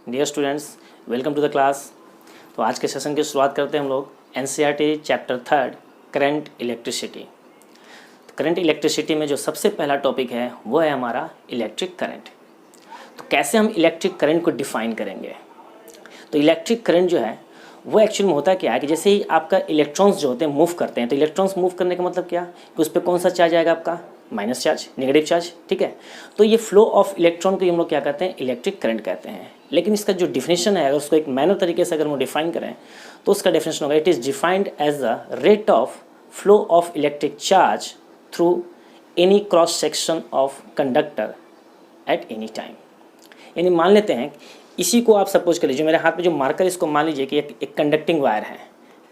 Dear students, welcome to the class. तो आज के सेशन की शुरुआत करते हैं हम लोग एनसीईआरटी चैप्टर 3 करंट इलेक्ट्रिसिटी। तो करंट इलेक्ट्रिसिटी में जो सबसे पहला टॉपिक है वो है हमारा इलेक्ट्रिक करंट। तो कैसे हम इलेक्ट्रिक करंट को डिफ़ाइन करेंगे। तो इलेक्ट्रिक करंट जो है वो एक्चुअली में होता क्या है कि जैसे ही आपका इलेक्ट्रॉन्स जो होते हैं मूव करते हैं, तो इलेक्ट्रॉन्स मूव करने का मतलब क्या कि उस पर कौन सा चार्ज आएगा, आपका माइनस चार्ज, नेगेटिव चार्ज। ठीक है, तो ये फ्लो ऑफ इलेक्ट्रॉन को हम लोग क्या कहते हैं, इलेक्ट्रिक करंट कहते हैं। लेकिन इसका जो डिफिनेशन है, अगर उसको एक मैनर तरीके से अगर हम डिफाइन करें तो उसका डिफिनेशन होगा, it is defined as the rate of flow of electric charge through any cross section of conductor at any time. यानी मान लेते हैं, इसी को आप सपोज कर लीजिए, मेरे हाथ में जो मार्कर, इसको मान लीजिए कि एक कंडक्टिंग वायर है।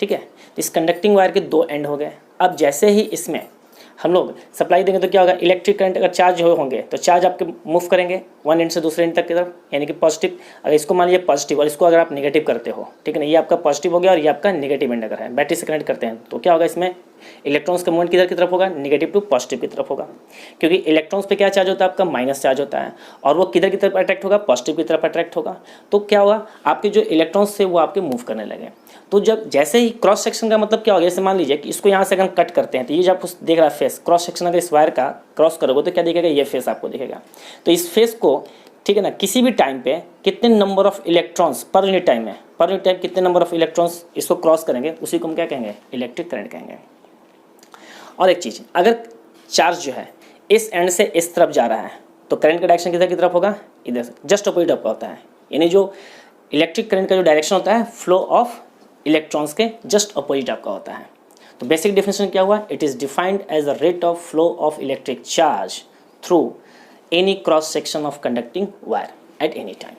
ठीक है, तो इस कंडक्टिंग वायर के दो एंड हो गए। अब जैसे ही इसमें हम लोग सप्लाई देंगे तो क्या होगा, इलेक्ट्रिक करंट अगर चार्ज होंगे तो चार्ज आपके मूव करेंगे वन एंड से दूसरे एंड तक की तरफ, यानी कि पॉजिटिव। अगर इसको मान लीजिए पॉजिटिव और इसको अगर आप नेगेटिव करते हो, ठीक है ना, ये आपका पॉजिटिव हो गया और ये आपका नेगेटिव एंड अगर है, बैटरी से कनेक्ट करते हैं तो क्या होगा, इसमें इलेक्ट्रॉन्स का मूवमेंट किधर की तरफ होगा, नेगेटिव टू पॉजिटिव की तरफ होगा। क्योंकि इलेक्ट्रॉन्स पे क्या चार्ज होता है, आपका माइनस चार्ज होता है, और वो किधर की तरफ अट्रैक्ट होगा, पॉजिटिव की तरफ अट्रैक्ट होगा। तो क्या होगा, आपके जो इलेक्ट्रॉन्स थे वो आपके मूव करने लगे। तो जब जैसे ही क्रॉस सेक्शन का मतलब क्या होगा, जैसे मान लीजिए कि इसको यहाँ से अगर कट करते हैं तो ये जो आपको देख रहा है फेस, क्रॉस सेक्शन अगर इस वायर का क्रॉस करोगे तो क्या दिखेगा, ये फेस आपको दिखेगा। तो इस फेस को, ठीक है ना, किसी भी टाइम पे कितने नंबर ऑफ इलेक्ट्रॉन्स पर यूनिट टाइम में, पर यूनिट टाइम कितने नंबर ऑफ इलेक्ट्रॉन्स इसको क्रॉस करेंगे, उसी को हम क्या कहेंगे, इलेक्ट्रिक करंट कहेंगे। और एक चीज़, अगर चार्ज जो है इस एंड से इस तरफ जा रहा है तो करंट का डायरेक्शन किधर की तरफ होगा, इधर से, जस्ट अपोजिट आपका होता है। यानी जो इलेक्ट्रिक करंट का जो डायरेक्शन होता है, फ्लो ऑफ इलेक्ट्रॉन्स के जस्ट अपोजिट आपका होता है। तो बेसिक डेफिनेशन क्या हुआ, it is defined as the rate of flow of electric charge through any cross section of conducting wire at any time.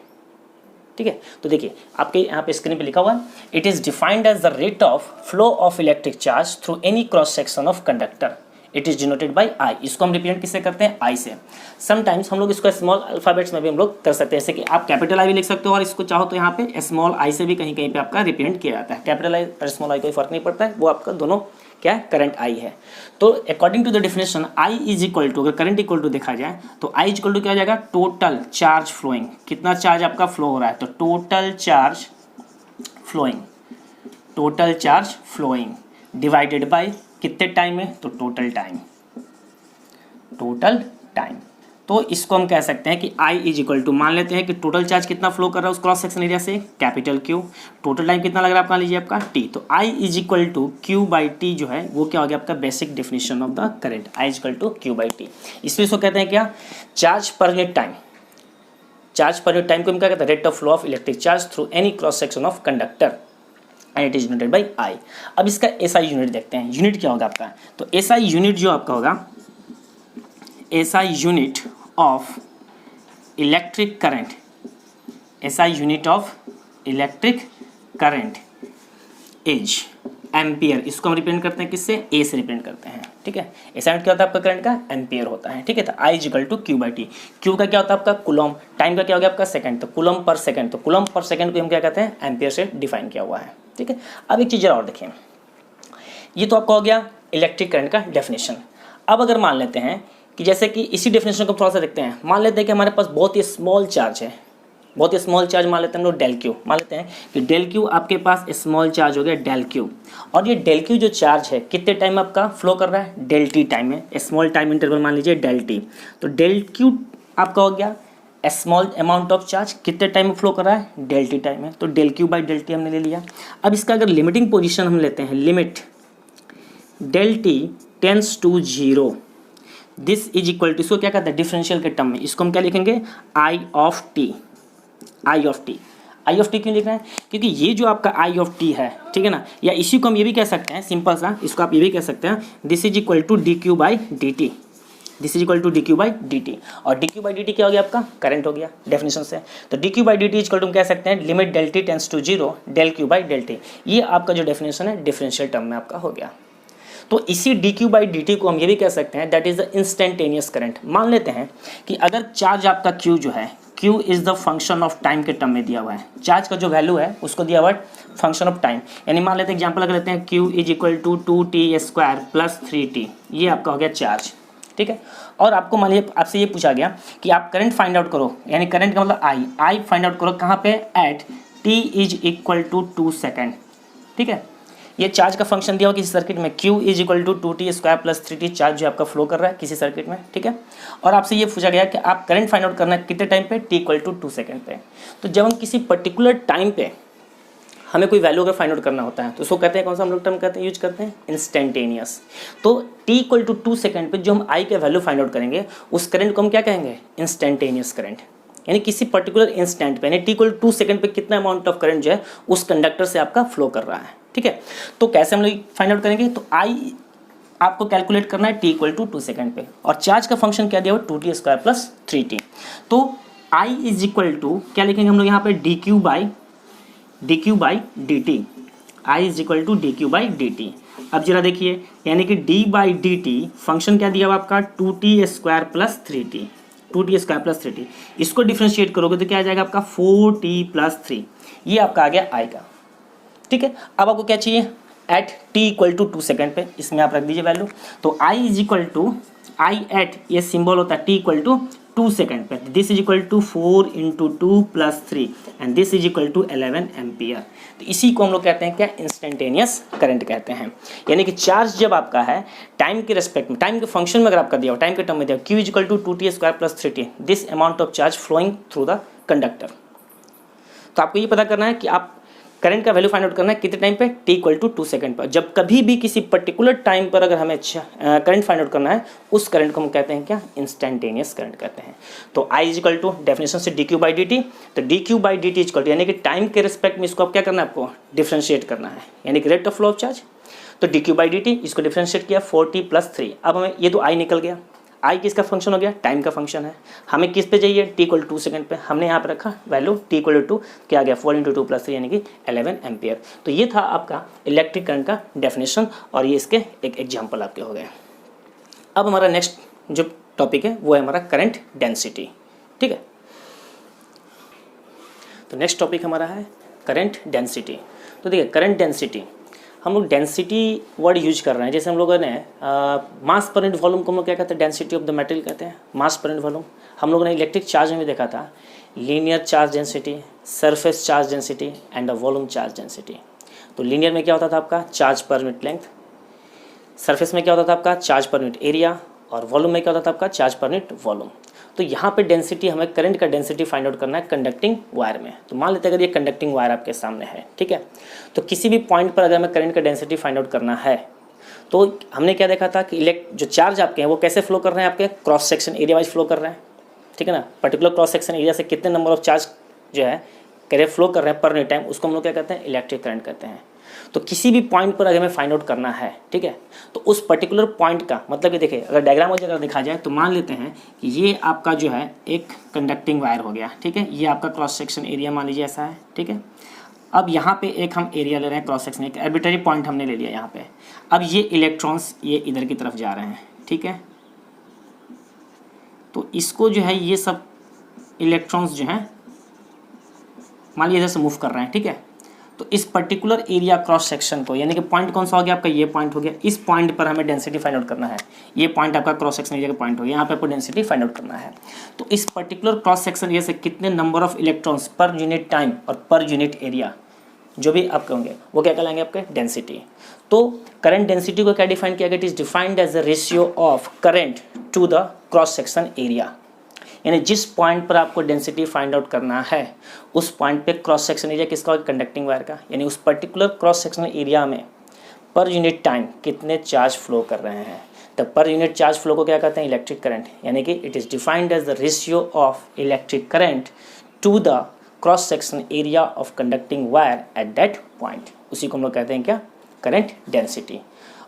ठीक है, तो देखिए आपके यहाँ पे स्क्रीन पे लिखा हुआ है, it is defined as the rate of flow of electric charge through any cross section of conductor, it is denoted by I. इसको हम रिप्रेजेंट किससे करते हैं, आई से। समटाइम्स हम लोग इसको स्मॉल अल्फ़ाबेट्स में भी हम लोग कर सकते हैं, जैसे कि आप कैपिटल आई भी लिख सकते हो, और इसको चाहो तो यहाँ पे स्मॉल आई से भी कहीं कहीं पे आपका रिप्रेजेंट किया जाता है। कैपिटल आई और स्मॉल आई कोई फर्क नहीं पड़ता है, वो आपका दोनों क्या है, करंट आई है। तो according to the definition, I is equal to, अगर करंट इक्वल टू देखा जाए तो आई इज इक्वल टू क्या हो जाएगा, टोटल चार्ज फ्लोइंग। कितना चार्ज आपका फ्लो हो रहा है, तो total charge flowing, total charge flowing divided by कितने टाइम में, तो टोटल टाइम, टोटल टाइम। तो इसको हम कह सकते हैं कि I इज इक्वल टू, मान लेते हैं कि टोटल चार्ज कितना फ्लो कर रहा है उस क्रॉस सेक्शन एरिया से, कैपिटल Q, टोटल टाइम कितना लग रहा है आपका, लीजिए आपका T। तो I is equal to Q by T जो है वो क्या हो गया आपका basic definition of the current, I is equal to Q by T। इसमें इसको कहते हैं क्या, charge per unit time. Charge per unit time को हम क्या कहते हैं, rate of flow of electric charge through any cross section of conductor and it is united by I। अब इसका SI यूनिट देखते हैं, यूनिट क्या होगा आपका, तो SI यूनिट जो आपका होगा, SI unit of electric current, SI unit of electric current is ampere. इसको हम रिप्रेजेंट करते हैं किससे, A से रिप्रेजेंट करते हैं। ठीक है, SI यूनिट क्या होता है आपका करंट का, एम्पियर होता है। ठीक है, तो I is equal to Q by T। Q का क्या होता है आपका कूलम, टाइम का क्या हो गया आपका सेकंड, तो कूलम पर सेकंड, तो कूलम पर सेकंड को हम क्या कहते हैं, एम्पियर से डिफाइन किया हुआ है। ठीक है, अब एक चीज़ और देखिए, ये तो आपका हो गया इलेक्ट्रिक करंट का डेफिनेशन। अब अगर मान लेते हैं कि जैसे कि इसी डेफिनेशन को थोड़ा सा देखते हैं, मान लेते हैं कि हमारे पास बहुत ही स्मॉल चार्ज है, बहुत ही स्मॉल चार्ज मान लेते हैं हम लोग डेल क्यू, मान लेते हैं कि डेल क्यू आपके पास स्मॉल चार्ज हो गया डेल क्यू, और ये डेल क्यू जो चार्ज है कितने टाइम आपका फ्लो कर रहा है, डेल टी टाइम में, स्मॉल टाइम इंटरवल मान लीजिए डेल टी। तो डेल क्यू आपका हो गया स्मॉल अमाउंट ऑफ चार्ज, कितने टाइम में फ्लो कर रहा है, डेल टी टाइम में, तो del Q by del T हमने ले लिया। अब इसका अगर लिमिटिंग पोजिशन हम लेते हैं, limit del T tends to 0, this is equal to, इसको क्या कहते हैं डिफरेंशियल के टर्म में, इसको हम क्या लिखेंगे, I of t. I of t, I of t क्यों लिख रहे हैं, क्योंकि ये जो आपका आई ऑफ टी है, ठीक है ना, या इसी को हम ये भी कह सकते हैं सिंपल सा, इसको आप ये भी कह सकते हैं, this is equal to d Q by D t, this is equal to d Q by D t. और d Q by D t क्या हो गया आपका, करंट हो गया डेफिनेशन से। तो D Q by D T equal to हम कह सकते हैं limit del T tends to 0 del Q by del T. ये आपका जो डेफिनेशन है डिफरेंशियल टर्म में आपका हो गया। तो इसी D Q by D T को हम ये भी कह सकते हैं that is the instantaneous current. मान लेते हैं कि अगर चार्ज आपका Q जो है, Q is the function of time के टर्म में दिया हुआ है, चार्ज का जो वैल्यू है उसको दिया हुआ है फंक्शन ऑफ टाइम। यानी मान लेते हैं एग्जाम्पल अगर लेते हैं Q is equal to 2t² plus 3t, ये आपका हो गया चार्ज। ठीक है, और आपको मान लीजिए आपसे ये पूछा गया कि आप करंट फाइंड आउट करो, यानी करंट का मतलब आई फाइंड आउट करो कहाँ पे, at t is equal to 2 second. ठीक है, ये चार्ज का फंक्शन दिया हो किसी सर्किट में, q is equal to 2t square plus 3t charge जो आपका फ्लो कर रहा है किसी सर्किट में। ठीक है, और आपसे ये पूछा गया कि आप करंट फाइंड आउट करना है कितने टाइम पे, t इक्वल टू 2 सेकेंड पे। तो जब हम किसी पर्टिकुलर टाइम पे हमें कोई वैल्यू अगर फाइंड आउट करना होता है तो उसको कहते हैं, कौन सा हम लोग टर्म कहते हैं, यूज करते हैं, इंस्टेंटेनियस। तो t इक्वल टू 2 सेकेंड पे जो हम i के वैल्यू फाइंड आउट करेंगे उस करंट को हम क्या कहेंगे, इंस्टेंटेनियस करंट। यानी किसी पर्टिकुलर इंस्टेंट पे, यानी t इक्वल टू 2 सेकेंड पे कितना अमाउंट ऑफ करंट जो है उस कंडक्टर से आपका फ्लो कर रहा है। ठीक है, तो कैसे हम लोग फाइंड आउट करेंगे, तो i आपको कैलकुलेट करना है t इक्वल टू 2 सेकेंड पे, और चार्ज का फंक्शन क्या दिया हुआ, 2t स्क्वायर प्लस 3t। तो i इज इक्वल टू क्या लिखेंगे हम लोग यहाँ पे, dq by dt, i is equal to dq by dt। अब जरा देखिए, यानी कि d बाई dt फंक्शन क्या दिया हुआ आपका, 2t square plus 3t, 2t square plus 3t। इसको डिफ्रेंशिएट करोगे तो क्या आ जाएगा आपका 4t प्लस 3, ये आपका आ गया i का। ठीक है, अब आपको क्या चाहिए, at t equal to 2 second पे, इसमें आप रख दीजिए वैल्यू। तो i is equal to I at, ये सिंबल होता है t इक्वल टू 2 सेकेंड पे, this is equal to 4 into 2 plus 3 and this is equal to 11 ampere. तो इसी को हम लोग कहते हैं क्या, इंस्टेंटेनियस करंट कहते हैं। यानी कि चार्ज जब आपका है टाइम के रेस्पेक्ट में, टाइम के फंक्शन में अगर आपका दिया हो, टाइम के टर्म में दिया q is equal to 2t square plus 3t, this amount of charge flowing through the conductor. तो आपको ये पता करना है कि आप करंट का वैल्यू फाइंड आउट करना है कितने टाइम पे, t इक्वल टू 2 सेकेंड पर। जब कभी भी किसी पर्टिकुलर टाइम पर अगर हमें करंट फाइंड आउट करना है उस करंट को हम कहते हैं क्या, इंस्टेंटेनियस करंट कहते हैं। तो i is equal to definition से dq बाई dt, तो dq by dt is equal to, यानी कि टाइम के रिस्पेक्ट में इसको आप क्या करना है, आपको डिफ्रेंशिएट करना है, यानी कि rate of flow of charge. तो dq बाई dt इसको डिफ्रेंशिएट किया 4t प्लस 3। अब हमें ये तो i निकल गया, i किसका फंक्शन हो गया, टाइम का फंक्शन है। हमें किस पे चाहिए, t इक्वल टू 2 सेकेंड पे, हमने यहाँ पे रखा वैल्यू t इक्वल टू क्या आ गया, 4 इंटू 2 प्लस 3 यानी कि 11 एम्पियर। तो ये था आपका इलेक्ट्रिक करंट का डेफिनेशन, और ये इसके एक एग्जाम्पल आपके हो गए। अब हमारा नेक्स्ट जो टॉपिक है वो है हमारा करंट डेंसिटी। ठीक है, तो नेक्स्ट टॉपिक हमारा है करंट डेंसिटी। तो देखिए करंट डेंसिटी, हम लोग डेंसिटी वर्ड यूज कर रहे हैं, जैसे हम लोगों ने मास पर यूनिट वॉल्यूम को हम लोग क्या कहते हैं, डेंसिटी ऑफ द मटेरियल कहते हैं, मास पर यूनिट वॉल्यूम। हम लोगों ने इलेक्ट्रिक चार्ज में भी देखा था, linear charge density, surface charge density and volume charge density. तो लीनियर में क्या होता था आपका, charge per unit length, surface में क्या होता था आपका, चार्ज पर यूनिट एरिया, और वॉल्यूम में क्या होता था आपका, चार्ज पर यूनिट वॉल्यूम। तो यहाँ पे डेंसिटी, हमें करंट का डेंसिटी फाइंड आउट करना है कंडक्टिंग वायर में। तो मान लेते हैं अगर ये कंडक्टिंग वायर आपके सामने है, ठीक है, तो किसी भी पॉइंट पर अगर हमें करंट का डेंसिटी फाइंड आउट करना है तो हमने क्या देखा था कि जो चार्ज आपके हैं वो कैसे फ्लो कर रहे हैं, आपके cross section area wise flow कर रहे हैं। ठीक है ना, पर्टिकुलर क्रॉस सेक्शन एरिया से कितने नंबर ऑफ चार्ज जो है करें फ्लो कर रहे हैं पर यूनिट टाइम, उसको हम लोग क्या कहते हैं, इलेक्ट्रिक करंट कहते हैं। तो किसी भी पॉइंट पर अगर हमें फाइंड आउट करना है, ठीक है, तो उस पर्टिकुलर पॉइंट का मतलब कि देखिए अगर डायग्राम में अगर देखा जाए तो मान लेते हैं कि ये आपका जो है एक कंडक्टिंग वायर हो गया। ठीक है, ये आपका क्रॉस सेक्शन एरिया मान लीजिए ऐसा है। ठीक है, अब यहाँ पे एक हम एरिया ले रहे हैं, क्रॉस सेक्शन एक आर्बिट्रेरी पॉइंट हमने ले लिया यहाँ पे। अब ये इलेक्ट्रॉन्स ये इधर की तरफ जा रहे हैं। ठीक है, तो इसको जो है ये सब इलेक्ट्रॉन्स जो हैं मान लीजिए इधर से मूव कर रहे हैं। ठीक है, तो इस पर्टिकुलर एरिया क्रॉस सेक्शन को, यानी कि पॉइंट कौन सा हो गया आपका, ये पॉइंट हो गया, इस पॉइंट पर हमें डेंसिटी फाइंड आउट करना है। ये पॉइंट आपका क्रॉस सेक्शन एरिया का पॉइंट हो गया, यहाँ पे आपको डेंसिटी फाइंड आउट करना है। तो इस पर्टिकुलर क्रॉस सेक्शन एरिया से कितने नंबर ऑफ इलेक्ट्रॉन्स पर यूनिट टाइम और पर यूनिट एरिया जो भी आपके होंगे वो क्या कहलाएंगे, आपके डेंसिटी। तो करंट डेंसिटी को क्या डिफाइन किया गया, it is defined as the ratio of current to the cross section area. यानी जिस पॉइंट पर आपको डेंसिटी फाइंड आउट करना है उस पॉइंट पे क्रॉस सेक्शन एरिया किसका होगा, कंडक्टिंग वायर का। यानी उस पर्टिकुलर क्रॉस सेक्शनल एरिया में पर यूनिट टाइम कितने चार्ज फ्लो कर रहे हैं, तो पर यूनिट चार्ज फ्लो को क्या कहते हैं, इलेक्ट्रिक करंट। यानी कि it is defined as the ratio of electric current to the cross section area of conducting wire at that point. उसी को हम लोग कहते हैं क्या, करंट डेंसिटी।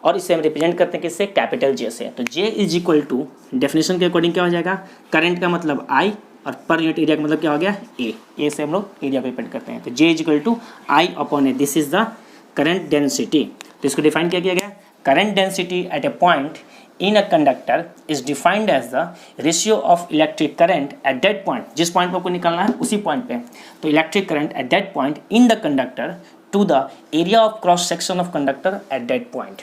और इसे हम रिप्रेजेंट करते हैं किससे, कैपिटल जे से। तो J is equal to definition के अकॉर्डिंग क्या हो जाएगा, करंट का मतलब आई और पर यूनिट एरिया का मतलब क्या हो गया, ए से हम लोग एरिया को रिप्रेजेंट करते हैं। तो J is equal to I upon A, this is the current density. तो इसको डिफाइन क्या किया गया, current density at a point in a conductor is defined as the ratio of electric current at that point, जिस point पर आपको निकालना है उसी पॉइंट पे, तो electric current at that point in the conductor to the area of cross section of conductor at that point।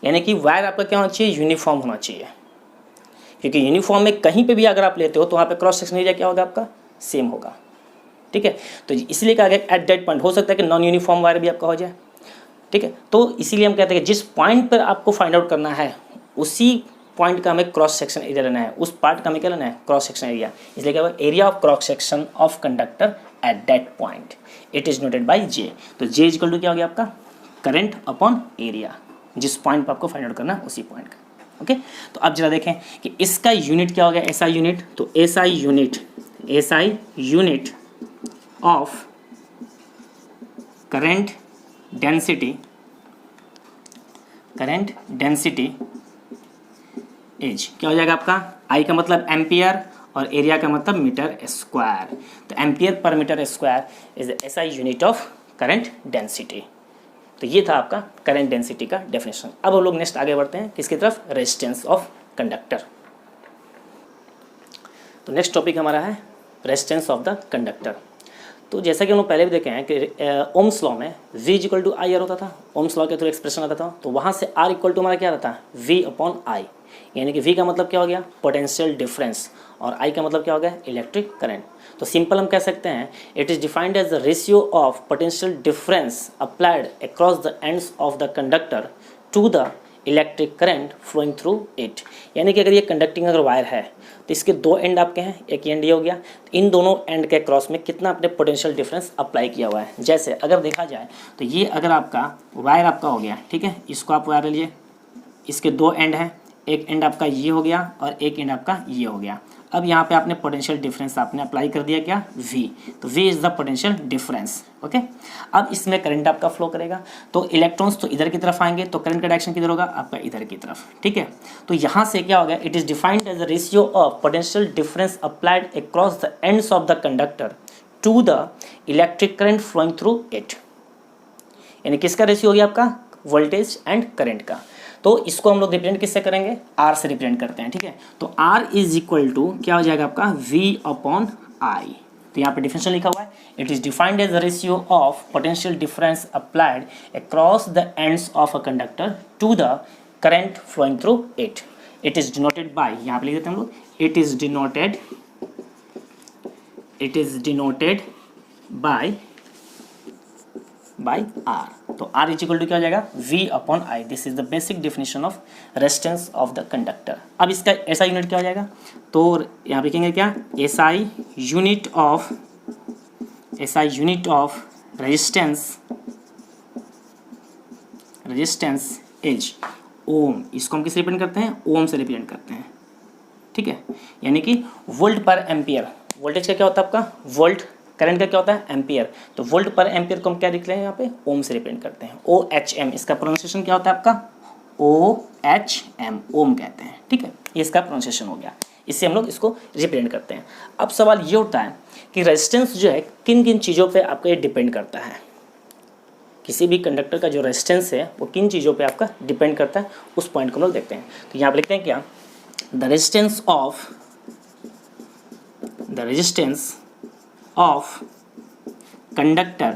यानी कि वायर आपका क्या होना चाहिए, यूनिफॉर्म होना चाहिए। क्योंकि यूनिफॉर्म में कहीं पे भी अगर आप लेते हो तो वहाँ पे क्रॉस सेक्शन एरिया क्या होगा आपका, सेम होगा। ठीक है, तो इसलिए कहा गया एट दैट पॉइंट, हो सकता है कि नॉन यूनिफॉर्म वायर भी आपका हो जाए। ठीक है, तो इसीलिए हम कहते हैं कि जिस पॉइंट पर आपको फाइंड आउट करना है उसी पॉइंट का हमें क्रॉस सेक्शन एरिया लेना है, उस पार्ट का हमें क्या लेना है, क्रॉस सेक्शन एरिया। इसलिए क्या होगा, area of cross section of conductor at that point, it is noted by J. तो जे इज इक्वल टू क्या हो गया आपका, करंट अपॉन एरिया, जिस पॉइंट पर आपको फाइंड आउट करना है उसी पॉइंट का। ओके, तो अब जरा देखें कि इसका यूनिट क्या हो गया, एसआई यूनिट। तो SI unit of current density as क्या हो जाएगा आपका, आई का मतलब एम्पियर और एरिया का मतलब मीटर स्क्वायर। तो ampere per metre square is SI unit of current density. तो ये था आपका करंट डेंसिटी का डेफिनेशन। अब हम लोग नेक्स्ट आगे बढ़ते हैं किसकी तरफ, रेजिस्टेंस ऑफ कंडक्टर। तो नेक्स्ट टॉपिक हमारा है रेजिस्टेंस ऑफ द कंडक्टर। तो जैसा कि हम लोग पहले भी देखे हैं कि ओम्स लॉ में V equal to I R होता था, ओम्स लॉ के थ्रू एक्सप्रेशन आता था। तो वहाँ से R इक्वल टू हमारा क्या रहता है, V अपॉन आई, यानी कि V का मतलब क्या हो गया, पोटेंशियल डिफरेंस, और I का मतलब क्या हो गया, इलेक्ट्रिक करंट। तो सिंपल हम कह सकते हैं it is defined as the ratio of potential difference applied across the ends of the conductor to the electric current flowing through it. यानी कि अगर ये कंडक्टिंग अगर वायर है तो इसके दो एंड आपके हैं, एक एंड ये हो गया, तो इन दोनों एंड के क्रॉस में कितना आपने पोटेंशियल डिफरेंस अप्लाई किया हुआ है। जैसे अगर देखा जाए तो ये अगर आपका वायर आपका हो गया, ठीक है, इसको आप वायर लिए, इसके दो एंड हैं, एक एंड आपका ये हो गया और एक एंड आपका ये हो गया। अब यहाँ पे आपने पोटेंशियल डिफरेंस आपने अप्लाई कर दिया क्या, V। तो V is the potential difference. Okay, अब इसमें करंट आपका फ्लो करेगा, तो इलेक्ट्रॉन्स तो इधर की तरफ आएंगे, तो करंट का डायरेक्शन किधर होगा, आपका इधर की तरफ। ठीक है, तो यहाँ से क्या होगा, it is defined as the ratio of potential difference applied across the ends of the conductor to the electric current flowing through it. यानी किसका रेशियो हो गया आपका, वोल्टेज एंड करंट का। तो इसको हम लोग रिप्रेजेंट किससे करेंगे, R से रिप्रेजेंट करते हैं। ठीक है, तो R इज इक्वल टू क्या हो जाएगा आपका, V अपॉन आई। तो यहाँ पे डिफरेंशियल लिखा हुआ है, it is defined as the ratio of potential difference applied across the ends of a conductor to the current flowing through it. It is denoted by, यहाँ पे लिख देते हैं हम लोग, it is denoted by R। तो R is equal to क्या हो जाएगा, V upon I. This is the basic definition of resistance of the conductor. अब इसका SI यूनिट क्या हो जाएगा, तो यहाँ पे कहेंगे क्या, SI unit of resistance is ohm. इसको हम किस रिप्रेजेंट करते हैं, ओम से रिप्रेजेंट करते हैं। ठीक है, यानी कि वोल्ट पर एम्पियर, वोल्टेज का क्या होता है आपका, वोल्ट, करंट का क्या होता है, एम्पियर। तो वोल्ट पर एम्पियर को हम क्या लिख रहे हैं यहाँ पे, ओम से रिप्रेजेंट करते हैं, OHM। इसका प्रोनाउंसिएशन क्या होता है आपका, OHM, ओम कहते हैं। ठीक है, ये इसका प्रोनाउंसिएशन हो गया, इससे हम लोग इसको रिप्रेजेंट करते हैं। अब सवाल ये उठता है कि रेजिस्टेंस जो है किन किन चीज़ों पे आपका ये डिपेंड करता है। किसी भी कंडक्टर का जो रेजिस्टेंस है वो किन चीज़ों पे आपका डिपेंड करता है, उस पॉइंट को हम लोग देखते हैं। तो यहाँ पर लिखते हैं क्या, the resistance of conductor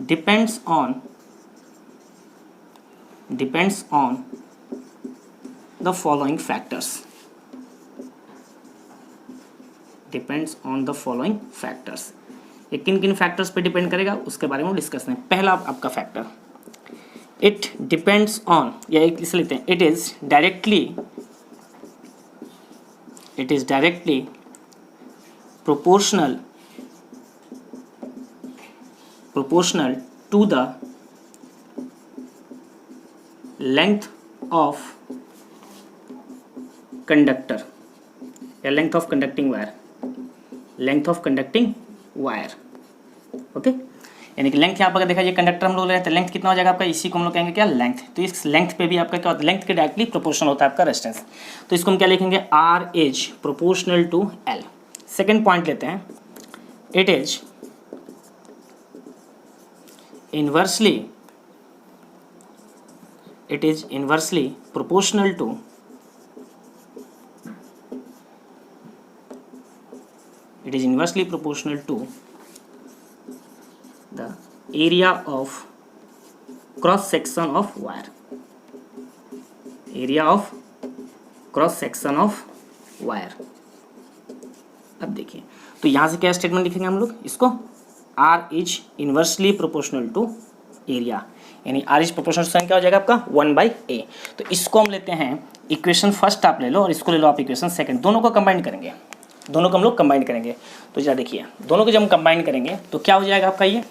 depends on the following factors. ये किन किन फैक्टर्स पे डिपेंड करेगा उसके बारे में डिस्कस करें। पहला आपका फैक्टर, इट डिपेंड्स ऑन, या इसे लिखते हैं, it is directly proportional to the length of conductor या length of conducting wire। Okay, यानी कि लेंथ यहाँ पर देखा जाए, कंडक्टर हम लोग ले रहे हैं तो लेंथ कितना हो जाएगा आपका, इसी को हम लोग कहेंगे क्या, लेंथ। तो इस लेंथ पे भी आपका क्या होता है, लेंथ के डायरेक्टली प्रोपोर्शनल होता है आपका रेजिस्टेंस। तो इसको हम क्या लिखेंगे, R is proportional to L। Second point लेते हैं, it is inversely proportional to the area of cross section of wire। Area of cross section of wire. अब देखिए, तो यहाँ से क्या स्टेटमेंट लिखेंगे हम लोग इसको, R is inversely proportional to area, यानी आर इज प्रोपोर्शनल टू क्या हो जाएगा आपका 1/a। तो इसको हम लेते हैं इक्वेशन फर्स्ट आप ले लो और इसको ले लो आप इक्वेशन सेकंड, दोनों को कंबाइन करेंगे, दोनों को हम लोग कंबाइन करेंगे। तो जरा देखिए, दोनों को जब हम कंबाइन करेंगे तो क्या हो जाएगा आपका, ये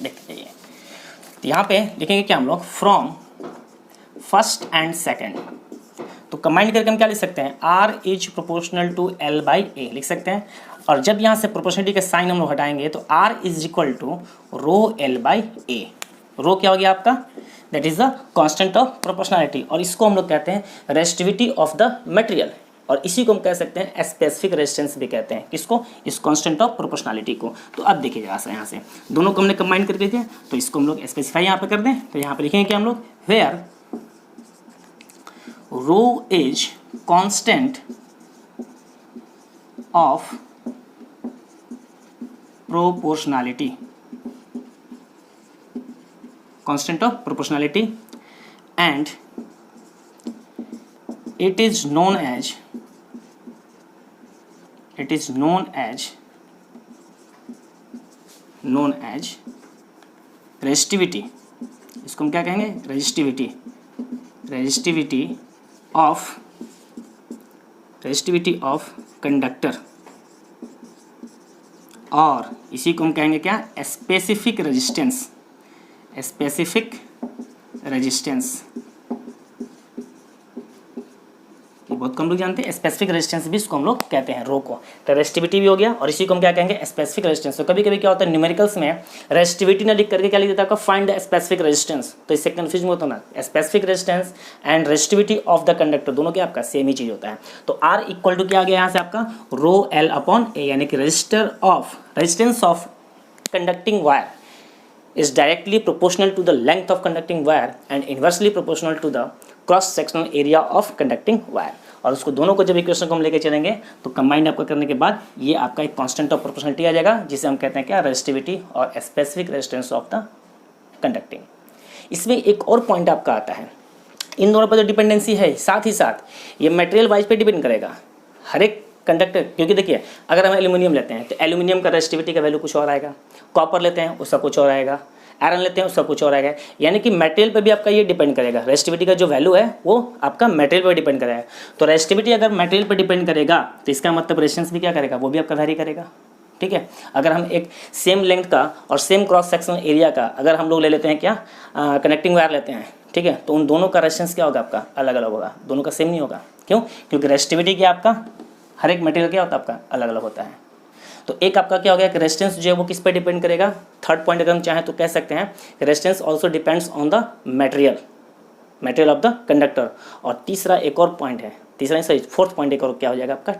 देखते जाइए। तो यहाँ पे लिखेंगे क्या हम लोग, फ्रॉम फर्स्ट एंड सेकंड। तो कंबाइन करके हम क्या लिख सकते हैं, are is proportional to L/A लिख सकते हैं। और जब यहाँ से प्रोपोर्शनलिटी के साइन हम लोग हटाएंगे तो R is equal to rho L/A। Rho क्या हो गया आपका, that is the constant of proportionality, और इसको हम लोग कहते हैं रेजिस्टिविटी ऑफ द मटेरियल, और इसी को हम कह सकते हैं स्पेसिफिक रेजिस्टेंस भी कहते हैं। किसको, इस कांस्टेंट ऑफ प्रोपोर्शनलिटी को। तो अब देखिए यहाँ से दोनों को हमने कंबाइन करके दिया, तो इसको हम लोग स्पेसिफाई यहाँ पे कर दें। तो यहाँ पे लिखेंगे क्या हम लोग, where rho is constant of proportionality, constant of proportionality, and it is known as resistivity, इसको हम क्या कहेंगे, resistivity of कंडक्टर, और इसी को हम कहेंगे क्या, स्पेसिफिक रेजिस्टेंस। बहुत कम लोग जानते हैं, स्पेसिफिक रेजिस्टेंस भी इसको हम लोग कहते हैं, रो को। तो रेजिस्टिविटी भी हो गया, और इसी को हम क्या कहेंगे, स्पेसिफिक रेजिस्टेंस। तो कभी कभी क्या होता है, न्यूमेरिकल्स में रेजिस्टिविटी ना लिख करके क्या लिख देता है आपका, फाइंड द स्पेसिफिक रेजिस्टेंस। तो इससे कंफ्यूज मत होना, specific resistance and resistivity of the conductor दोनों क्या आपका सेम ही चीज होता है। तो आर इक्वल टू क्या आ गया यहाँ से आपका, रो L/A, यानी कि resistance of conducting wire is directly proportional to the length of conducting wire and inversely proportional to the cross sectional area of conducting wire। और उसको दोनों को जब इक्वेशन को हम लेके चलेंगे तो कंबाइंड आपका करने के बाद ये आपका एक कांस्टेंट ऑफ प्रोपोर्शनलिटी आ जाएगा, जिसे हम कहते हैं क्या, रेजिस्टिविटी और specific resistance of the conducting. इसमें एक और पॉइंट आपका आता है, इन दोनों पर जो डिपेंडेंसी है, साथ ही साथ ये मटेरियल वाइज पे डिपेंड करेगा हर एक कंडक्टर। क्योंकि देखिए, अगर हम एल्यूमिनियम लेते हैं तो एल्यूमिनियम का रेजिस्टिविटी का वैल्यू कुछ और आएगा, कॉपर लेते हैं उसका कुछ और आएगा, आयरन लेते हैं उसका कुछ और आएगा, यानी कि मटेरियल पे भी आपका ये डिपेंड करेगा। रेजिस्टिविटी का जो वैल्यू है वो आपका मटेरियल पे डिपेंड करेगा। तो रेजिस्टिविटी अगर मटेरियल पे डिपेंड करेगा तो इसका मतलब रेजिस्टेंस भी क्या करेगा, वो भी आपका वैरी करेगा। ठीक है, अगर हम एक सेम लेंथ का और सेम क्रॉस सेक्शन एरिया का अगर हम लोग ले लेते हैं क्या, कनेक्टिंग वायर लेते हैं, ठीक है, तो उन दोनों का रेजिस्टेंस क्या होगा आपका, अलग अलग होगा, दोनों का सेम नहीं होगा। क्यों, क्योंकि रेजिस्टिविटी क्या आपका हर एक मटेरियल क्या होता है आपका अलग अलग होता है। तो एक आपका क्या हो गया कि रेजिस्टेंस जो है वो किस पे डिपेंड करेगा। थर्ड पॉइंट अगर हम चाहें तो कह सकते हैं resistance also depends on the material of the conductor. और तीसरा एक और पॉइंट है, तीसरा नहीं सही, फोर्थ पॉइंट एक और क्या हो जाएगा आपका,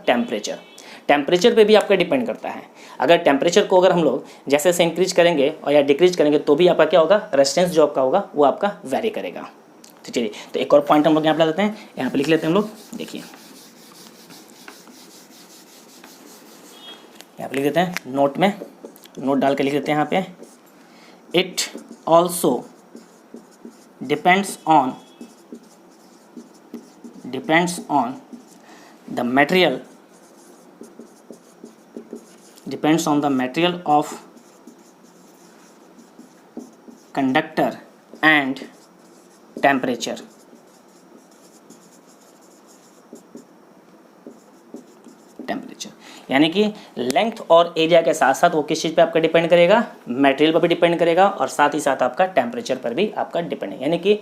टेम्परेचर पे भी आपका डिपेंड करता है। अगर टेम्परेचर को अगर हम लोग जैसे जैसे इंक्रीज करेंगे और या डिक्रीज करेंगे तो भी आपका क्या होगा, रेजिस्टेंस जो आपका होगा वो आपका वेरी करेगा। तो चलिए, तो एक और पॉइंट हम लोग यहाँ पे लेते हैं, यहाँ पे लिख लेते हैं हम लोग, देखिए यहाँ पे लिख देते हैं, नोट में नोट डाल के लिख देते हैं यहाँ पे, it also depends on the material of conductor and temperature. यानी कि लेंथ और एरिया के साथ साथ वो किस चीज़ पे आपका डिपेंड करेगा, मटेरियल पर भी डिपेंड करेगा, और साथ ही साथ आपका टेम्परेचर पर भी आपका डिपेंड है। यानी कि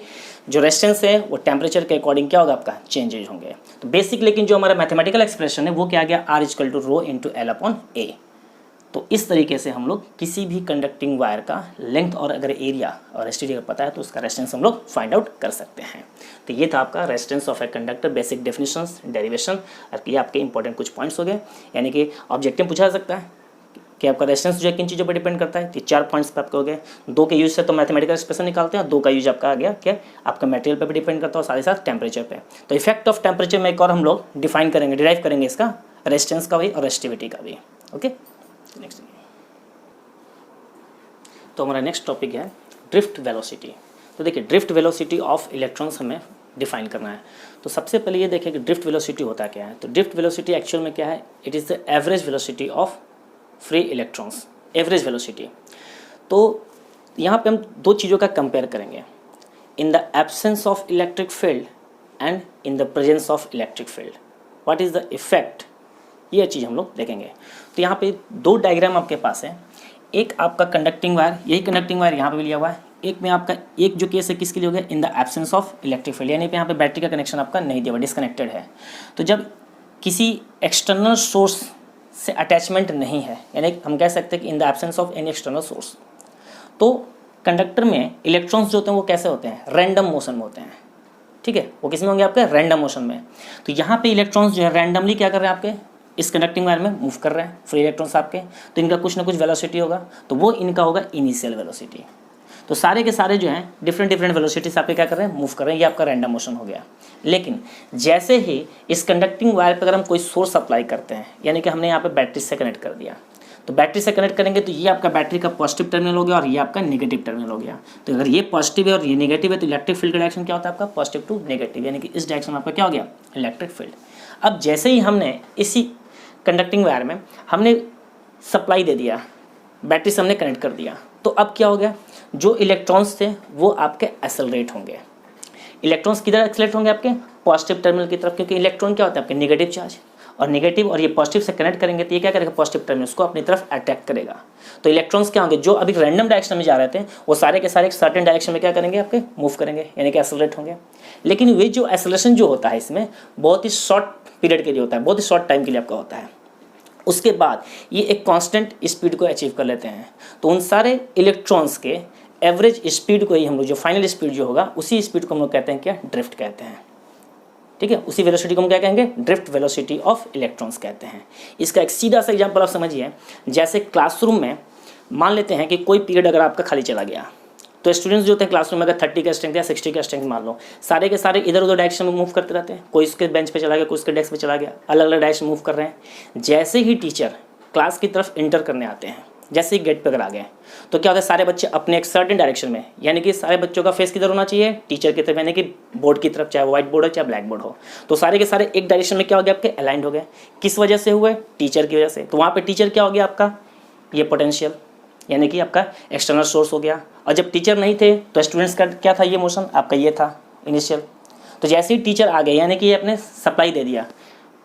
जो रेजिस्टेंस है वो टेम्परेचर के अकॉर्डिंग क्या होगा आपका, चेंजेज होंगे। तो बेसिक लेकिन जो हमारा मैथमेटिकल एक्सप्रेशन है वो क्या आ गया, R equal to rho into L/A। तो इस तरीके से हम लोग किसी भी कंडक्टिंग वायर का लेंथ और अगर एरिया और रेजिस्टिविटी अगर पता है तो उसका रेजिस्टेंस हम लोग फाइंड आउट कर सकते हैं। तो ये था आपका resistance of a conductor, basic definitions, derivation, और ये आपके इंपॉर्टेंट कुछ पॉइंट्स हो गए। यानी कि ऑब्जेक्टिव पूछा जा सकता है कि आपका रेजिस्टेंस जो है किन चीज़ों पर डिपेंड करता है। तो 4 पॉइंट्स पर आपके हो गए। 2 के यूज से तो मैथमेटिकल एक्सप्रेशन निकालते हैं, 2 का यूज आपका आ गया क्या, आपका मटेरियल पर भी डिपेंड करता है और साथ ही साथ टेम्परेचर पे। तो इफेक्ट ऑफ टेम्परेचर में एक और हम लोग डिफाइन करेंगे, डिराइव करेंगे इसका, रेजिस्टेंस का भी और रेजिस्टिविटी का भी। Okay, next. तो हमारा नेक्स्ट टॉपिक है ड्रिफ्ट वेलोसिटी। तो देखिए, ड्रिफ्ट वेलोसिटी ऑफ इलेक्ट्रॉन्स हमें डिफाइन करना है। तो सबसे पहले ये देखें कि ड्रिफ्ट वेलोसिटी होता क्या है। तो ड्रिफ्ट वेलोसिटी एक्चुअल में क्या है, it is the average velocity of free electrons, average velocity. तो यहाँ पे हम दो चीज़ों का कंपेयर करेंगे, इन the absence of electric field and in the presence of electric field, what is the effect, ये चीज़ हम लोग देखेंगे। तो यहाँ पे दो डायग्राम आपके पास है, एक आपका कंडक्टिंग वायर, यही कंडक्टिंग वायर यहाँ पे भी लिया हुआ है, एक में आपका एक जो केस है किसके लिए हो गया, इन the absence of electric field, यानी कि यहाँ पे बैटरी का कनेक्शन आपका नहीं दिया हुआ, डिस्कनेक्टेड है। तो जब किसी एक्सटर्नल सोर्स से अटैचमेंट नहीं है, यानी हम कह सकते हैं कि in the absence of any external source, तो कंडक्टर में इलेक्ट्रॉन्स जो होते हैं वो कैसे होते हैं, रैंडम मोशन में होते हैं, ठीक है। वो किस में होंगे आपके, रैंडम मोशन में। तो यहाँ पे इलेक्ट्रॉन्स जो है रैंडमली क्या कर रहे हैं आपके इस कंडक्टिंग वायर में मूव कर रहे हैं, फ्री इलेक्ट्रॉन्स आपके, तो इनका कुछ ना कुछ वेलोसिटी होगा, तो वो इनका होगा इनिशियल वेलोसिटी। तो सारे के सारे जो हैं डिफरेंट डिफरेंट वेलोसिटी से आपके क्या कर रहे हैं, मूव कर रहे हैं, ये आपका रैंडम मोशन हो गया। लेकिन जैसे ही इस कंडक्टिंग वायर पर अगर हम कोई सोर्स अप्लाई करते हैं, यानी कि हमने यहाँ पे बैटरी से कनेक्ट कर दिया, तो बैटरी से कनेक्ट करेंगे तो ये आपका बैटरी का पॉजिटिव टर्मिनल हो गया और ये आपका नेगेटिव टर्मिनल हो गया। तो अगर ये पॉजिटिव है और ये नेगेटिव है तो इलेक्ट्रिक फील्ड का डायरेक्शन क्या होता है आपका, पॉजिटिव टू नेगेटिव, यानी कि इस डायरेक्शन में आपका क्या हो गया, इलेक्ट्रिक फील्ड। अब जैसे ही हमने इसी कंडक्टिंग वायर में हमने सप्लाई दे दिया, बैटरी से हमने कनेक्ट कर दिया, तो अब क्या हो गया, जो इलेक्ट्रॉन्स थे वो आपके एक्सेलरेट होंगे। इलेक्ट्रॉन्स किधर एक्सेलरेट होंगे, आपके पॉजिटिव टर्मिनल की तरफ, क्योंकि इलेक्ट्रॉन क्या होता है आपके नेगेटिव चार्ज, और नेगेटिव और ये पॉजिटिव से कनेक्ट करेंगे तो ये क्या करेगा, पॉजिटिव टर्मिनल उसको अपनी तरफ अट्रैक्ट करेगा। तो इलेक्ट्रॉन्स क्या होंगे, जो अभी रैंडम डायरेक्शन में जा रहे थे वो सारे के सारे एक सर्टेन डायरेक्शन में क्या करेंगे, आपके मूव करेंगे, यानी कि एक्सेलरेट होंगे। लेकिन वे जो एक्सेलरेशन जो होता है इसमें बहुत ही शॉर्ट पीरियड के लिए होता है, बहुत ही शॉर्ट टाइम के लिए आपका होता है। उसके बाद ये एक कांस्टेंट स्पीड को अचीव कर लेते हैं। तो उन सारे इलेक्ट्रॉन्स के एवरेज स्पीड को ही हम लोग, जो फाइनल स्पीड जो होगा उसी स्पीड को हम लोग कहते हैं क्या, ड्रिफ्ट कहते हैं, ठीक है। उसी वेलोसिटी को हम क्या कहेंगे, ड्रिफ्ट वेलोसिटी ऑफ इलेक्ट्रॉन्स कहते हैं। इसका एक सीधा सा एग्जांपल आप समझिए, जैसे क्लासरूम में मान लेते हैं कि कोई पीरियड अगर आपका खाली चला गया, तो स्टूडेंट्स जो होते हैं क्लासरूम में अगर 30 का स्ट्रेंथ या 60 का स्ट्रेंथ मान लो, सारे के सारे इधर उधर डायरेक्शन में मूव करते रहते हैं, कोई इसके बेंच पे चला गया, कोई इसके डेस्क पे चला गया, अलग अलग डायरेक्शन मूव कर रहे हैं। जैसे ही टीचर क्लास की तरफ इंटर करने आते हैं, जैसे ही गेट पे अगर आ गए, तो क्या होता है, सारे बच्चे अपने एक सर्टेन डायरेक्शन में, यानी कि सारे बच्चों का फेस किधर होना चाहिए, टीचर की तरफ, यानी कि बोर्ड की तरफ, चाहे व्हाइट बोर्ड हो चाहे ब्लैक बोर्ड हो। तो सारे के सारे एक डायरेक्शन में क्या हो गया, आपके अलाइंड हो गए। किस वजह से हुए, टीचर की वजह से। तो वहाँ पे टीचर क्या हो गया आपका, ये पोटेंशियल, यानी कि आपका एक्सटर्नल सोर्स हो गया। और जब टीचर नहीं थे तो स्टूडेंट्स का क्या था, ये मोशन आपका ये था इनिशियल। तो जैसे ही टीचर आ गए, यानी कि ये अपने सप्लाई दे दिया,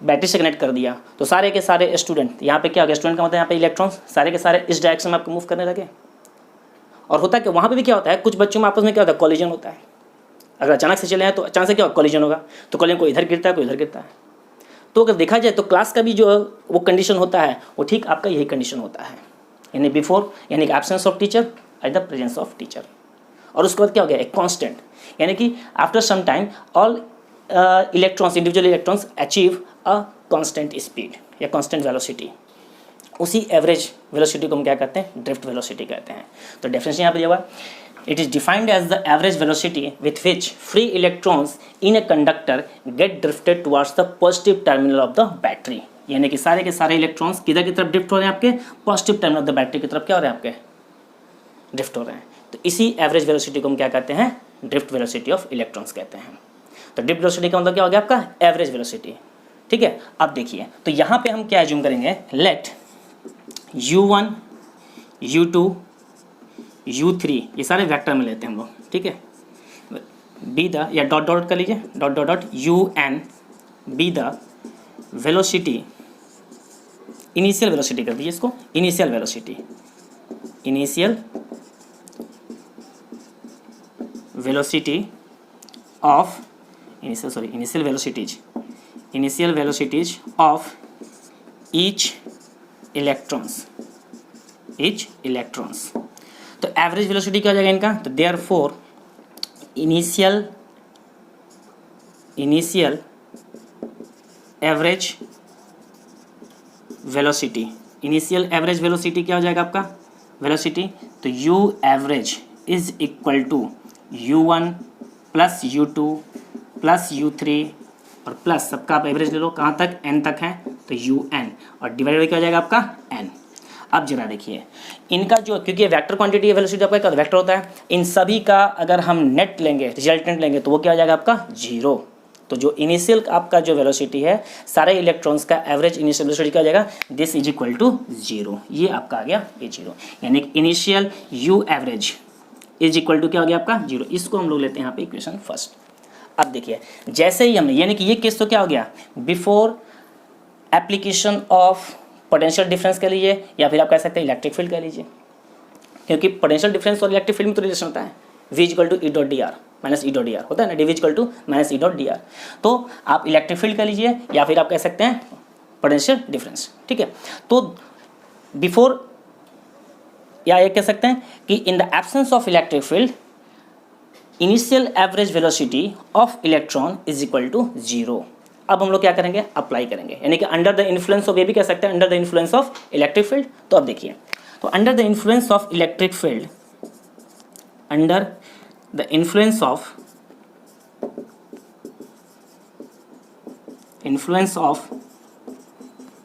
बैटरी से कनेक्ट कर दिया, तो सारे के सारे स्टूडेंट, यहाँ पे क्या हो गया, स्टूडेंट का मतलब यहाँ पे इलेक्ट्रॉन्स सारे के सारे इस डायरेक्शन में आपको मूव करने लगे। और होता है कि वहाँ पे भी क्या होता है, कुछ बच्चों में आपस में क्या होता है, कॉलिजन होता है। अगर अचानक से चले हैं तो अचानक से क्या होगा, कॉलिजन होगा। तो कॉलिजन कोई इधर गिरता है, कोई इधर गिरता है। तो अगर देखा जाए तो क्लास का भी जो वो कंडीशन होता है वो ठीक आपका यही कंडीशन होता है, यानी बिफोर, यानी कि absence of teacher at the presence of teacher. और उसके बाद क्या हो गया, एक कांस्टेंट, यानी कि after some time all electrons, individual electrons achieve a constant speed या कांस्टेंट वेलोसिटी। उसी एवरेज वेलोसिटी को हम क्या कहते हैं, ड्रिफ्ट वेलोसिटी कहते हैं। तो डेफिनेशन यहाँ पे दिया हुआ, it is defined as the average velocity with which free electrons in a conductor get drifted towards the positive terminal of the battery, यानी कि सारे के सारे इलेक्ट्रॉन्स किधर की तरफ ड्रिफ्ट हो रहे हैं, आपके positive terminal of the battery की तरफ क्या हो रहे हैं, आपके ड्रिफ्ट हो रहे हैं। तो इसी एवरेज वेलोसिटी को हम क्या कहते हैं, ड्रिफ्ट वेलोसिटी ऑफ इलेक्ट्रॉन्स कहते हैं। तो ड्रिफ्ट वेलोसिटी का मतलब क्या हो गया, आपका एवरेज वेलोसिटी, ठीक है। अब देखिए, तो यहाँ पे हम क्या एज्यूम करेंगे, लेट u1 u2 u3 ये सारे वेक्टर में लेते हैं हम लोग, ठीक है। बी द, या डॉट डॉट कर लीजिए, dot dot dot un be the velocity, initial velocity कर दीजिए इसको, initial velocity, initial velocity of, initial velocities of each electrons. तो एवरेज वेलोसिटी क्या हो जाएगा इनका, तो therefore initial average velocity, initial average velocity क्या हो जाएगा आपका, वेलोसिटी, तो u average is equal to u1 plus u2 plus u3 और प्लस सबका आप एवरेज ले लो, कहाँ तक, n तक है, तो un, और डिवाइड बाई क्या हो जाएगा आपका n। अब जरा देखिए इनका जो, क्योंकि वेक्टर क्वांटिटी वेलोसिटी आपका क्या वेक्टर होता है, इन सभी का अगर हम नेट लेंगे, रिजल्टेंट लेंगे, तो वो क्या हो जाएगा आपका 0। तो जो इनिशियल आपका जो वेलोसिटी है सारे इलेक्ट्रॉन्स का एवरेज इनिशियल वेलोसिटी क्या हो जाएगा, दिस इज इक्वल टू 0। ये आपका आ गया ये 0, यानी initial U average is equal to क्या हो गया आपका 0। इसको हम लोग लेते हैं यहाँ पे इक्वेशन फर्स्ट। अब देखिए जैसे ही हमने, यानी कि ये केस तो क्या हो गया, before application of potential difference कह लीजिए या फिर आप कह सकते हैं इलेक्ट्रिक फील्ड कह लीजिए, क्योंकि पोटेंशियल डिफरेंस और इलेक्ट्रिक फील्ड में तो रिलेशन होता है, v equal to E dot D R minus E dot D R होता है ना, D equal to minus E dot D R. तो आप इलेक्ट्रिक फील्ड कह लीजिए या फिर आप कह सकते हैं पोटेंशियल डिफरेंस, ठीक है। तो बिफोर या ये कह सकते हैं कि in the absence of electric field initial average velocity of electron is equal to 0। अब हम लोग क्या करेंगे, अप्लाई करेंगे, यानी कि अंडर द इन्फ्लुएंस ऑफ, ये भी कह सकते हैं under the influence of electric field. तो अब देखिए, तो under the influence of electric field, under the influence of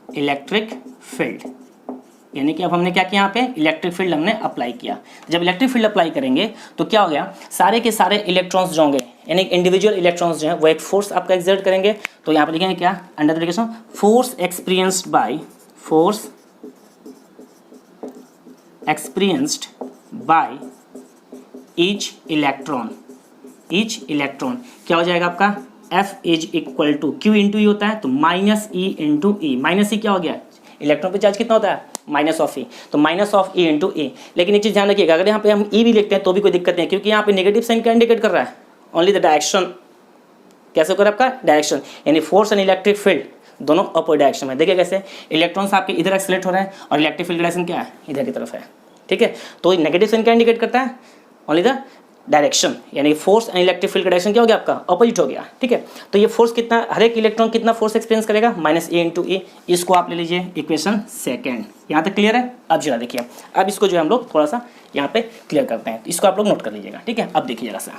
electric field, यानी कि अब हमने क्या किया, यहाँ पे इलेक्ट्रिक फील्ड हमने अप्लाई किया। जब इलेक्ट्रिक फील्ड अप्लाई करेंगे तो क्या हो गया, सारे के सारे इलेक्ट्रॉन्स जो होंगे, यानी इंडिविजुअल इलेक्ट्रॉन्स जो हैं वो एक फोर्स आपका एक्सर्ट करेंगे। तो यहाँ पे लिखेंगे क्या, under the application force experienced by each electron क्या हो जाएगा आपका, F is equal to Q into e होता है, तो minus e into e, minus e क्या हो गया, इलेक्ट्रॉन पे चार्ज कितना होता है, माइनस ऑफ ई, तो माइनस ऑफ ई इंटू ई। लेकिन एक चीज़ ध्यान रखिएगा, अगर यहाँ पे हम ई भी लिखते हैं तो भी कोई दिक्कत नहीं है, क्योंकि यहाँ पे नेगेटिव साइन क्या इंडिकेट कर रहा है, ओनली द डायरेक्शन। कैसे कर आपका डायरेक्शन, यानी फोर्स एंड इलेक्ट्रिक फील्ड दोनों अपोजिट डायरेक्शन में। देखिए कैसे इलेक्ट्रॉन्स आपके इधर एक्सेलरेट हो रहे हैं और इलेक्ट्रिक फील्ड डायरेक्शन क्या है, इधर की तरफ है, ठीक है। तो नेगेटिव साइन क्या इंडिकेट करता है, ओनली द डायरेक्शन, यानी फोर्स एंड इलेक्ट्रिक फील्ड का डायरेक्शन क्या हो गया आपका, अपोजिट हो गया, ठीक है। तो ये फोर्स कितना, हर एक इलेक्ट्रॉन कितना फोर्स एक्सपीरियंस करेगा, माइनस ए इंटू ई। इसको आप ले लीजिए इक्वेशन सेकेंड। यहाँ तक क्लियर है। अब जरा देखिए, अब इसको जो है हम लोग थोड़ा सा यहाँ पे क्लियर करते हैं, इसको आप लोग नोट कर लीजिएगा, ठीक है। अब देखिए जरा सा,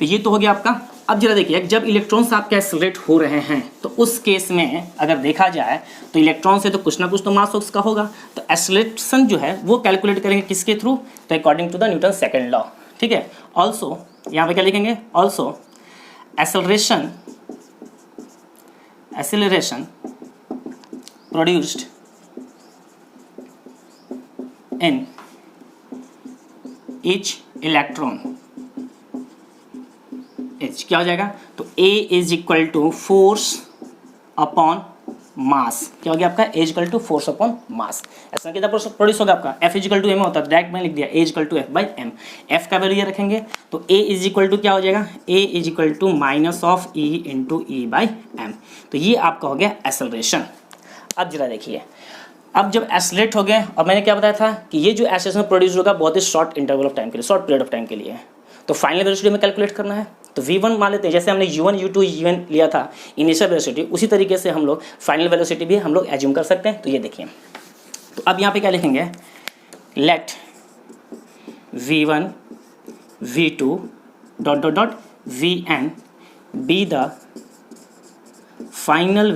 तो ये तो हो गया आपका। अब जरा देखिए, जब इलेक्ट्रॉन्स आपके एक्सेलरेट हो रहे हैं तो उस केस में अगर देखा जाए तो इलेक्ट्रॉन से तो कुछ ना कुछ तो मास उसका होगा, तो एक्सेलरेशन जो है वो कैलकुलेट करेंगे किसके थ्रू, तो according to the Newton second law, ठीक है। ऑल्सो यहाँ पे क्या लिखेंगे, also acceleration produced in each electron H क्या हो जाएगा, तो a is equal to force upon mass. क्या हो गया आपका, a equal to force upon mass. ऐसा कितना प्रोड्यूस होगा आपका, F is equal to m होता है, डायरेक्ट मैंने लिख दिया a equal to F by m. F का वैल्यू ये रखेंगे तो ए इज इक्वल टू क्या हो जाएगा, a is equal to minus of e into e by M. तो ये आपका हो गया एक्सेलरेशन। अब जरा देखिए, अब जब एक्सेलरेट हो गए, और मैंने क्या बताया था कि ये जो एक्सेलरेशन प्रोड्यूस होगा बहुत ही शॉर्ट इंटरवल ऑफ टाइम के लिए, शॉर्ट पीरियड ऑफ टाइम के लिए, तो फाइनल वेलोसिटी में कैलकुलेट करना है। तो v1 मान लेते हैं, जैसे हमने u1 u2 u1 लिया था इनिशियल वेलोसिटी, उसी तरीके से हम लोग फाइनल वेलोसिटी भी हम लोग एज्यूम कर सकते हैं। तो ये देखिए, तो अब यहाँ पे क्या लिखेंगे, let v1 v2 dot dot dot vn be the final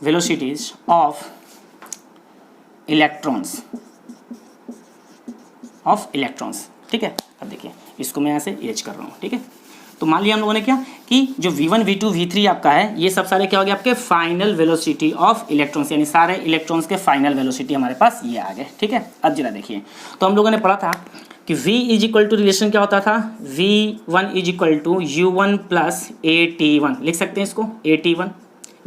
velocities of electrons, ठीक है। अब देखिए, इसको मैं यहाँ से एज कर रहा हूँ, ठीक है। तो मान लिया हम लोगों ने क्या कि जो v1 v2 v3 आपका है, ये सब सारे क्या हो गए आपके फाइनल वेलोसिटी ऑफ इलेक्ट्रॉन्स, यानी सारे इलेक्ट्रॉन्स के फाइनल वेलोसिटी हमारे पास ये आ गए, ठीक है। अब जरा देखिए, तो हम लोगों ने पढ़ा था कि v is equal to relation क्या होता था, v1 is equal to u1 plus at1, लिख सकते हैं इसको at1,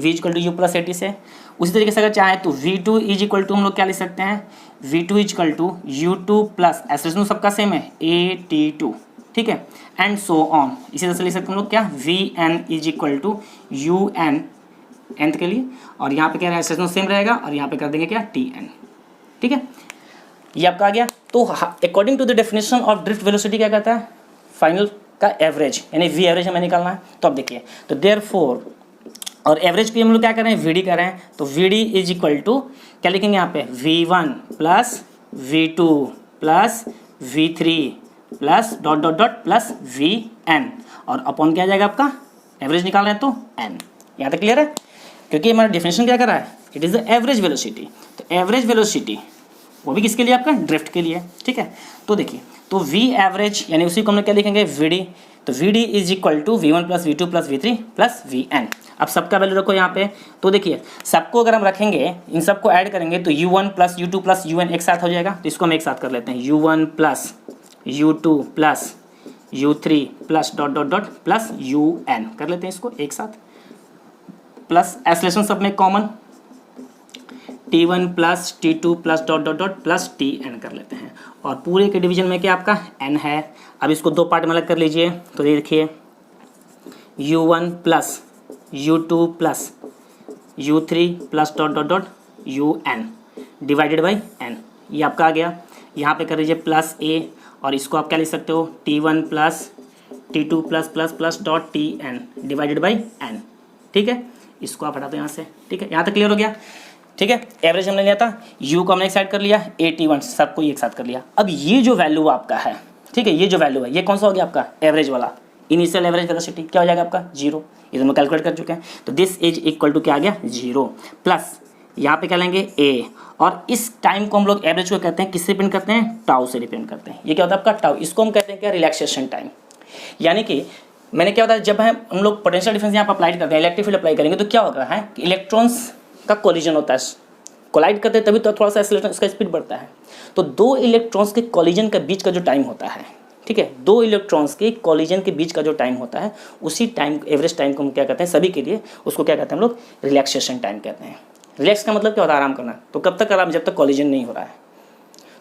v is equal to u plus at से। उसी तरीके से अगर चाहें तो v2 इज इक्वल टू हम लोग क्या लिख सकते हैं, v2 is equal to u2 plus acceleration सबका सेम है at2, ठीक है, एंड सो ऑन। इसी तरह से लिख सकते हैं हम लोग क्या, vn is equal to un nth के लिए, और यहाँ पे क्या एक्सेलरेशन सेम रहेगा और यहाँ पे कर देंगे क्या tn, ठीक है। ये आपका आ गया। तो according to the definition of drift velocity क्या कहता है, फाइनल का एवरेज, यानी v एवरेज हमें निकालना है। तो अब देखिए, तो देयरफॉर, और एवरेज पे हम लोग क्या कर रहे हैं, वी डी कर रहे हैं, तो V D is equal to क्या लिखेंगे यहाँ पे, v1 plus v2 plus v3 plus dot dot dot plus vn, और अपॉन क्या आ जाएगा आपका, एवरेज निकाल रहे हैं तो n, यहाँ तक क्लियर है? क्योंकि हमारा डेफिनेशन क्या कर रहा है, it is the average velocity. तो एवरेज वेलोसिटी वो भी किसके लिए, आपका ड्रिफ्ट के लिए, ठीक है। तो देखिए, तो वी एवरेज यानी उसी को हम लोग क्या लिखेंगे, वी डी। तो V D is equal to V1 plus V2 plus V3 plus Vn। अब सबका वैल्यू रखो यहाँ पे। तो देखिए सबको अगर हम रखेंगे, इन सबको ऐड करेंगे तो U1 plus U2 plus UN एक साथ हो जाएगा। तो इसको हम एक साथ कर लेते हैं, U1 plus U2 plus U3 plus dot dot dot plus UN कर लेते हैं इसको एक साथ, प्लस एक्सेलरेशन सब में common T1 plus T2 plus dot dot dot plus Tn कर लेते हैं। और पूरे के डिवीजन में क्या आपका n है। अब इसको दो पार्ट में अलग कर लीजिए। तो ये देखिए U1 plus U2 plus U3 plus dot dot dot UN divided by n, ये आपका आ गया। यहाँ पे कर लीजिए प्लस a, और इसको आप क्या लिख सकते हो, T1 plus T2 plus plus plus dot Tn divided by n, ठीक है। इसको आप हटा दो यहाँ से, ठीक है। यहाँ तक क्लियर हो गया, ठीक है। एवरेज हमने लिया था, U को हमने एक साइड कर लिया, T1 सबको एक साथ कर लिया। अब ये जो वैल्यू आपका है, ठीक है, ये जो वैल्यू है ये कौन सा हो गया आपका, एवरेज वाला। इनिशियल एवरेज वेलोसिटी क्या हो जाएगा आपका, 0। ये तो हम कैलकुलेट कर चुके हैं। तो दिस इज इक्वल टू क्या आ गया, 0 प्लस यहाँ पे क्या लेंगे a, और इस टाइम को हम लोग एवरेज को कहते हैं, किससे डिपेंड करते हैं, टाउ से डिपेंड करते हैं। ये क्या होता है आपका टाउ, इसको हम कहते हैं क्या, रिलैक्सेशन टाइम। यानी कि मैंने क्या होता है, जब हम लोग पोटेंशियल डिफरेंस यहाँ पर अप्लाई करते हैं, इलेक्ट्रिक फील्ड अप्लाई करेंगे तो क्या होता है कि इलेक्ट्रॉन्स का कोलिजन होता है, कोलाइड करते हैं तभी तो थोड़ा सा एक्सेलरेशन उसका स्पीड बढ़ता है। तो दो इलेक्ट्रॉन्स के कोलिजन के बीच का जो टाइम होता है, ठीक है, दो इलेक्ट्रॉन्स के कोलिजन के बीच का जो टाइम होता है, उसी टाइम एवरेज टाइम को हम क्या कहते हैं सभी के लिए, उसको क्या कहते हैं हम लोग, रिलैक्सेशन टाइम कहते हैं। रिलैक्स का मतलब क्या होता है, आराम करना। तो कब तक आराम, जब तक कोलिजन नहीं हो रहा है।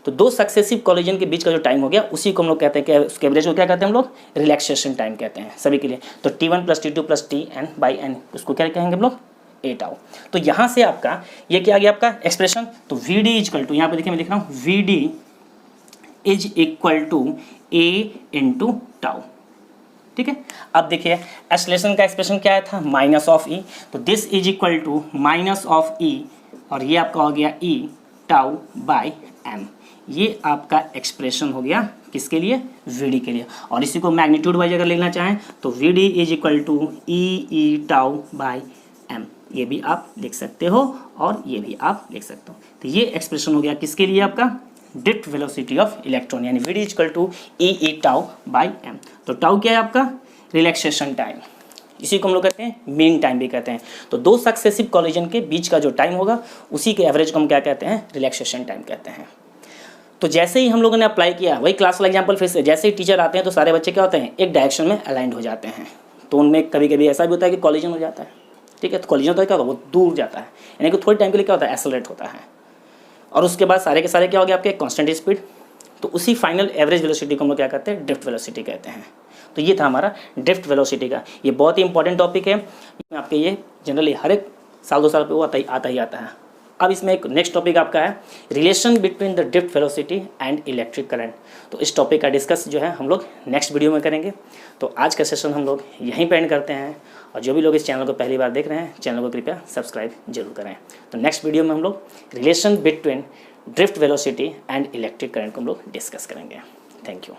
तो दो सक्सेसिव कोलिजन के बीच का जो टाइम हो गया, उसी को हम लोग कहते हैं कि उसके एवरेज को क्या कहते हैं हम लोग, रिलैक्सेशन टाइम कहते हैं सभी के लिए। तो T1 plus T2 plus Tn by n, उसको क्या कहेंगे हम लोग, ए टाउ। तो यहाँ से आपका ये क्या आ गया आपका एक्सप्रेशन। तो Vd इज इक्वल टू, यहाँ पे देखिए मैं लिख रहा हूँ Vd is equal to A into tau, ठीक है। अब देखिए एक्सेलरेशन का एक्सप्रेशन क्या आया था, माइनस ऑफ ई। तो this is equal to minus of e, और ये आपका हो गया ई टाउ बाई एम। ये आपका एक्सप्रेशन हो गया किसके लिए, Vd के लिए। और इसी को मैग्नीट्यूड वाइज अगर लिखना चाहें तो Vd is equal to E tau by M, ये भी आप लिख सकते हो और ये भी आप लिख सकते हो। तो ये एक्सप्रेशन हो गया किसके लिए आपका, ड्रिफ्ट वेलोसिटी ऑफ इलेक्ट्रॉन, यानी Vd is equal to E tau by M. तो टाउ क्या है आपका, रिलैक्सेशन टाइम, इसी को हम लोग कहते हैं मीन टाइम भी कहते हैं। तो दो सक्सेसिव कोलिजन के बीच का जो टाइम होगा, उसी के एवरेज को हम क्या कहते हैं, रिलैक्सेशन टाइम कहते हैं। तो जैसे ही हम लोगों ने अप्लाई किया, वही क्लास वाला एग्जाम्पल फिर से, जैसे ही टीचर आते हैं तो सारे बच्चे क्या होते हैं, एक डायरेक्शन में अलाइंड हो जाते हैं। तो उनमें कभी कभी ऐसा भी होता है कि कोलिजन हो जाता है, ठीक है। तो कोलिजन होता है क्या होता है, वो दूर जाता है, यानी कि थोड़ी टाइम के लिए क्या होता है, एक्सेलरेट होता है। और उसके बाद सारे के सारे क्या हो गया आपके, कांस्टेंट स्पीड। तो उसी फाइनल एवरेज वेलोसिटी को हम लोग क्या कहते हैं, ड्रिफ्ट वेलोसिटी कहते हैं। तो ये था हमारा ड्रिफ्ट वेलोसिटी का, ये बहुत ही इंपॉर्टेंट टॉपिक है आपके, ये जनरली हर एक साल 2 साल पे वो आता ही आता है। अब इसमें एक नेक्स्ट टॉपिक आपका है relation between the drift velocity and electric current. तो इस टॉपिक का डिस्कस जो है हम लोग नेक्स्ट वीडियो में करेंगे। तो आज का सेशन हम लोग यहीं पे एंड करते हैं, और जो भी लोग इस चैनल को पहली बार देख रहे हैं, चैनल को कृपया सब्सक्राइब जरूर करें। तो नेक्स्ट वीडियो में हम लोग relation between drift velocity and electric current को हम लोग डिस्कस करेंगे। Thank you.